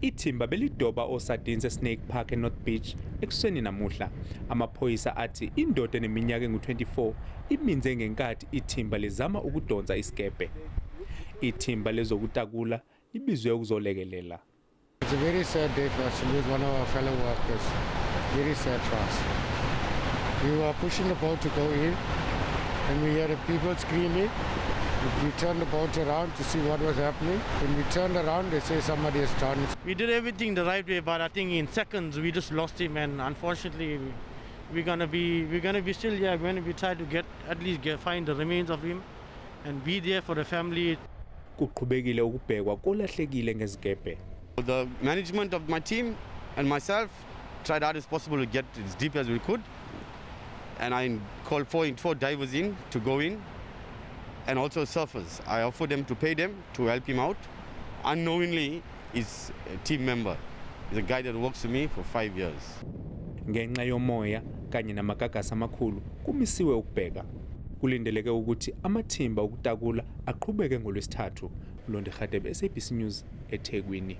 Ithimba belidoba osadinse Snake Park eNorth Beach ekuseni namuhla. Amaphoyisa athi indoda eneminyaka engu-24 iminze ngenkathi ithimba lizama ukudonsa isikebhe. Ithimba lezokutakula libizwe ukuzolekelela. It's a very sad day for us to lose one of our fellow workers. Very sad for us. We were pushing the boat to go in and we heard people screaming. We turned the boat around to see what was happening. When we turned around, they say somebody has drowned. We did everything the right way, but I think in seconds we just lost him, and unfortunately, we're gonna be still here. We're gonna be trying to find the remains of him, and be there for the family. Kuqhubekile ukubhekwa kolahlekile ngezikebhe. The management of my team and myself tried hard as possible to get as deep as we could, and I called four divers in to go in. And also surfers. I offered them to pay them to help him out. Unknowingly, he's a team member. He's a guy that works with me for 5 years. Ngenxa yomoya kanye namagagasi amakhulu kumisiwe ukubheka. Kulindeleke ukuthi amathimba okutakula aqhubeke ngoLwesithathu. Londe Khadebe, SABC News, eThekwini.